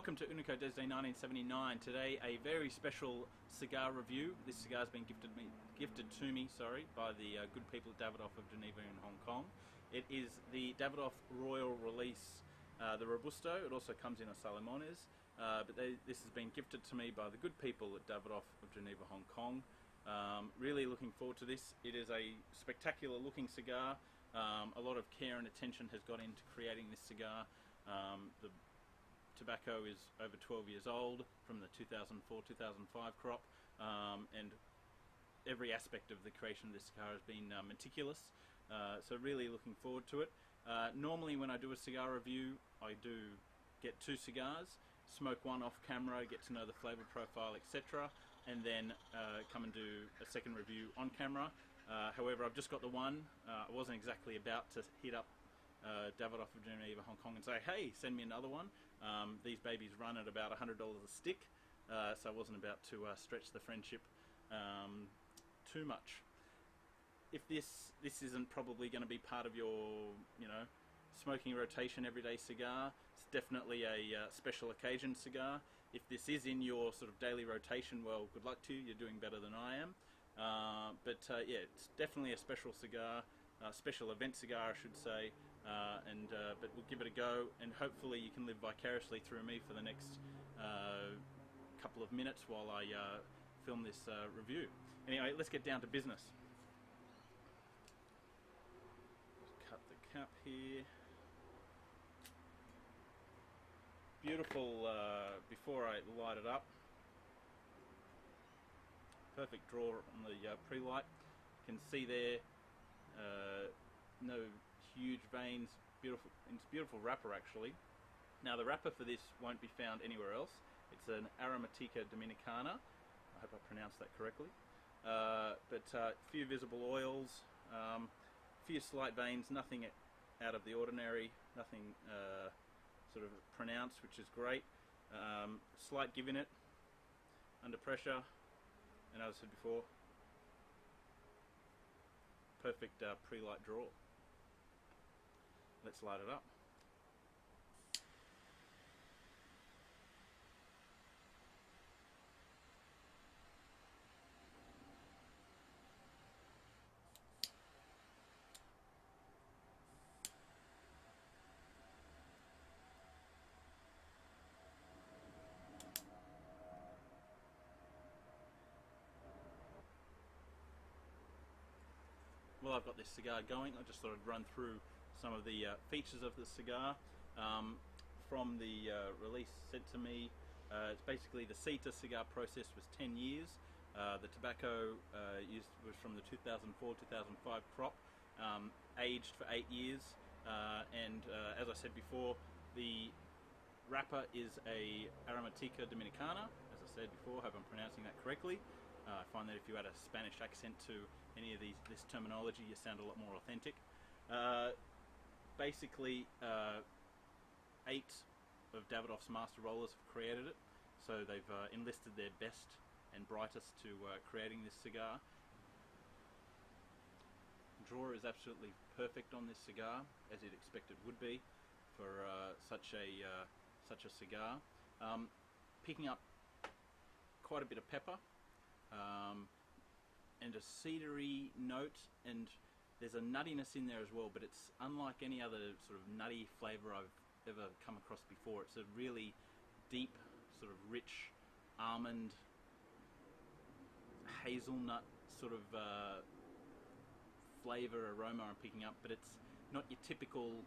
Welcome to Unico Desde 1979. Today, a very special cigar review. This cigar has been gifted to me by the good people at Davidoff of Geneva in Hong Kong. It is the Davidoff Royal Release, the robusto. It also comes in a Salomones, but this has been gifted to me by the good people at Davidoff of Geneva, Hong Kong. Really looking forward to this. It is a spectacular looking cigar. A lot of care and attention has gone into creating this cigar. The tobacco is over 12 years old from the 2004-2005 crop, and every aspect of the creation of this cigar has been meticulous, so really looking forward to it. Normally when I do a cigar review, I do get two cigars, smoke one off camera, get to know the flavour profile, etc., and then come and do a second review on camera. However, I've just got the one. I wasn't exactly about to hit up Davidoff of Geneva, Hong Kong and say, hey, send me another one. These babies run at about $100 a stick, so I wasn't about to stretch the friendship too much. If this isn't probably going to be part of your, smoking rotation everyday cigar, it's definitely a special occasion cigar. If this is in your sort of daily rotation, well, good luck to you. You're doing better than I am. Yeah, it's definitely a special cigar. Special event cigar, I should say, but we'll give it a go, and hopefully you can live vicariously through me for the next couple of minutes while I film this review. Anyway, let's get down to business. Just cut the cap here. Beautiful, before I light it up. Perfect draw on the pre-light. You can see there, no huge veins. Beautiful. It's a beautiful wrapper actually. Now the wrapper for this won't be found anywhere else. It's an Aromatica Dominicana. I hope I pronounced that correctly. But a few visible oils, few slight veins, nothing out of the ordinary, nothing sort of pronounced, which is great. Slight give in it under pressure, and as I said before, perfect pre-light draw. Let's light it up. Well, I've got this cigar going. I just thought I'd run through some of the features of the cigar from the release sent to me. It's basically the CETA cigar process was 10 years. The tobacco used was from the 2004-2005 crop, aged for 8 years, and as I said before, the wrapper is a Aromatica Dominicana. As I said before, hope I'm pronouncing that correctly. I find that if you add a Spanish accent to any of this terminology, you sound a lot more authentic. Basically, 8 of Davidoff's master rollers have created it, so they've enlisted their best and brightest to creating this cigar. Draw is absolutely perfect on this cigar, as you'd expect it would be for such a cigar. Picking up quite a bit of pepper. And a cedary note, and there's a nuttiness in there as well, but it's unlike any other sort of nutty flavour I've ever come across before. It's a really deep, sort of rich almond, hazelnut sort of flavour, aroma I'm picking up, but it's not your typical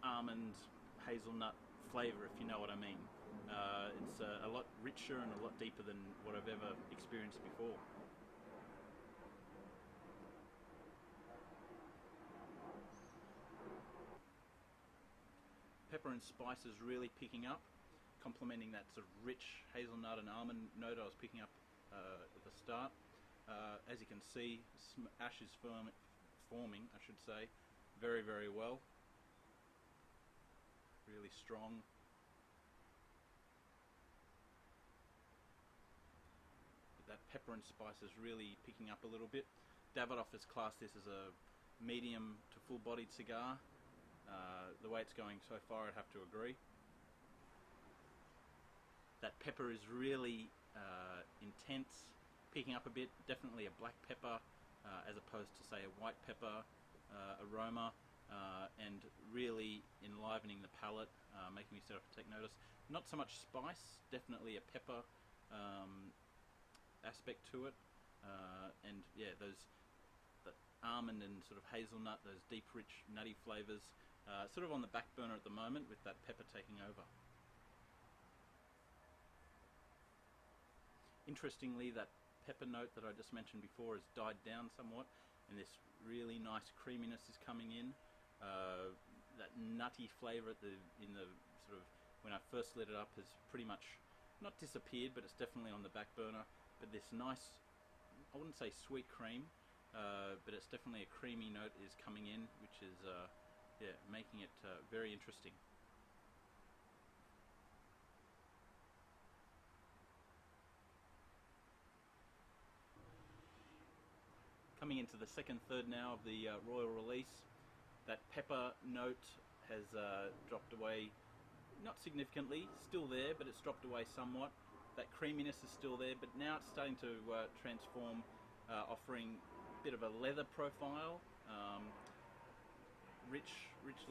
almond, hazelnut flavour, if you know what I mean. It's a lot richer and a lot deeper than what I've ever experienced before. Pepper and spice is really picking up, complementing that sort of rich hazelnut and almond note I was picking up at the start. As you can see, ash is forming, I should say, very, very well. Really strong. But that pepper and spice is really picking up a little bit. Davidoff has classed this as a medium to full-bodied cigar. The way it's going so far, I'd have to agree. That pepper is really intense, picking up a bit, definitely a black pepper as opposed to say a white pepper aroma, and really enlivening the palate, making me start to take notice. Not so much spice, definitely a pepper aspect to it, and yeah, the almond and sort of hazelnut, those deep rich nutty flavours, sort of on the back burner at the moment with that pepper taking over. Interestingly, that pepper note that I just mentioned before has died down somewhat, and this really nice creaminess is coming in. That nutty flavour in the sort of when I first lit it up has pretty much not disappeared, but it's definitely on the back burner. But this nice, I wouldn't say sweet cream, but it's definitely a creamy note is coming in, which is yeah, making it very interesting. Coming into the second third now of the Royal Release, that pepper note has dropped away, not significantly, still there, but it's dropped away somewhat. That creaminess is still there, but now it's starting to transform, offering a bit of a leather profile, rich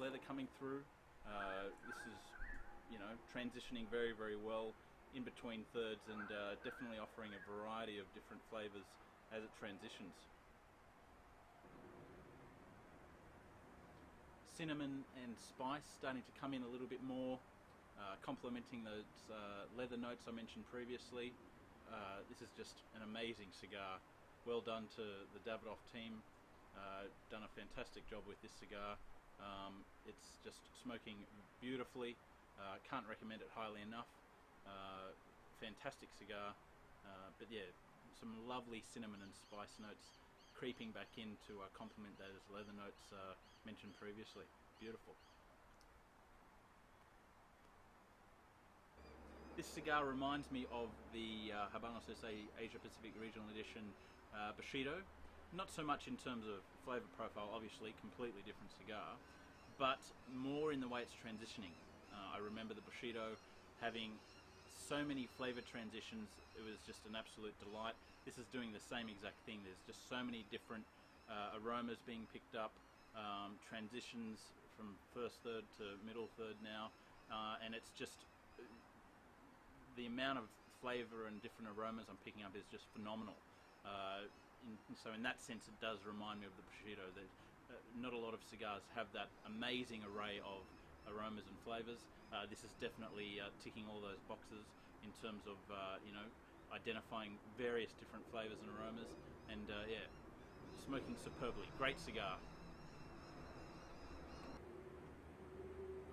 leather coming through. This is, you know, transitioning very, very well in between thirds, and definitely offering a variety of different flavors as it transitions. Cinnamon and spice starting to come in a little bit more, complementing those leather notes I mentioned previously. This is just an amazing cigar. Well done to the Davidoff team. Done a fantastic job with this cigar. It's just smoking beautifully. Can't recommend it highly enough. Fantastic cigar. But yeah, some lovely cinnamon and spice notes creeping back in to complement those leather notes mentioned previously. Beautiful. This cigar reminds me of the Habanos Asia Pacific Regional Edition Bushido. Not so much in terms of flavour profile, obviously, completely different cigar, but more in the way it's transitioning. I remember the Bushido having so many flavour transitions, it was just an absolute delight. This is doing the same exact thing. There's just so many different aromas being picked up, transitions from first third to middle third now, and it's just the amount of flavour and different aromas I'm picking up is just phenomenal. So in that sense, it does remind me of the Bushido. Not a lot of cigars have that amazing array of aromas and flavours. This is definitely ticking all those boxes in terms of you know, identifying various different flavours and aromas, and yeah, smoking superbly. Great cigar.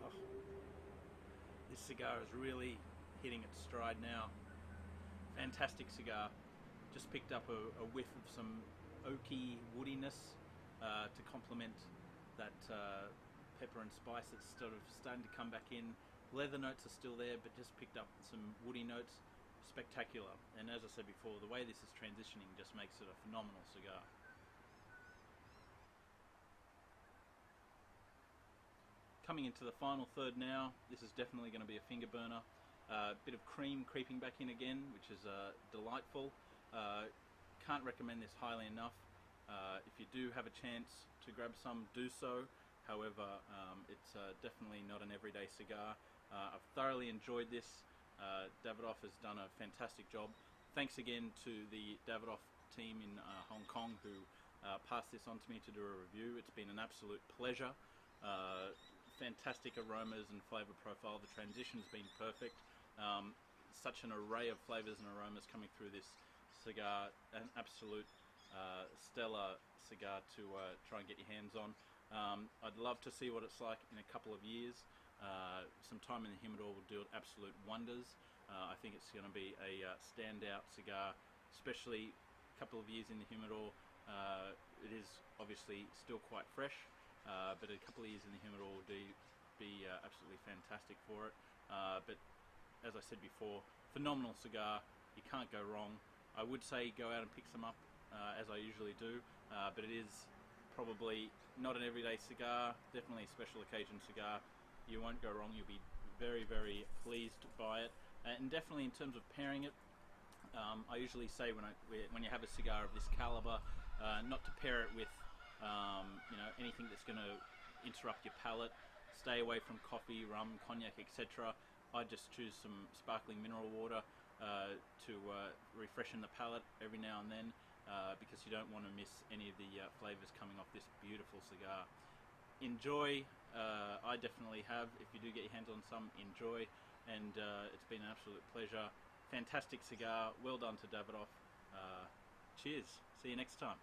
Oh, this cigar is really hitting its stride now. Fantastic cigar. Just picked up a whiff of some oaky woodiness to complement that pepper and spice that's sort of starting to come back in. Leather notes are still there, but just picked up some woody notes. Spectacular. And as I said before, the way this is transitioning just makes it a phenomenal cigar. Coming into the final third now, this is definitely going to be a finger burner. Bit of cream creeping back in again, which is delightful. Can't recommend this highly enough. If you do have a chance to grab some, do so. However, it's definitely not an everyday cigar. I've thoroughly enjoyed this. Davidoff has done a fantastic job. Thanks again to the Davidoff team in Hong Kong who passed this on to me to do a review. It's been an absolute pleasure. Fantastic aromas and flavour profile. The transition's been perfect. Such an array of flavours and aromas coming through this cigar. An absolute stellar cigar to try and get your hands on. I'd love to see what it's like in a couple of years. Some time in the humidor will do absolute wonders. I think it's going to be a standout cigar, especially a couple of years in the humidor. It is obviously still quite fresh, but a couple of years in the humidor will be absolutely fantastic for it. But as I said before, phenomenal cigar. You can't go wrong. I would say go out and pick some up, as I usually do, but it is probably not an everyday cigar, definitely a special occasion cigar. You won't go wrong. You'll be very, very pleased by it. And definitely in terms of pairing it, I usually say when you have a cigar of this caliber, not to pair it with anything that's going to interrupt your palate. Stay away from coffee, rum, cognac, etc. I just choose some sparkling mineral water to refreshen the palate every now and then, because you don't want to miss any of the flavors coming off this beautiful cigar. Enjoy. I definitely have. If you do get your hands on some, enjoy. And it's been an absolute pleasure. Fantastic cigar. Well done to Davidoff. Cheers. See you next time.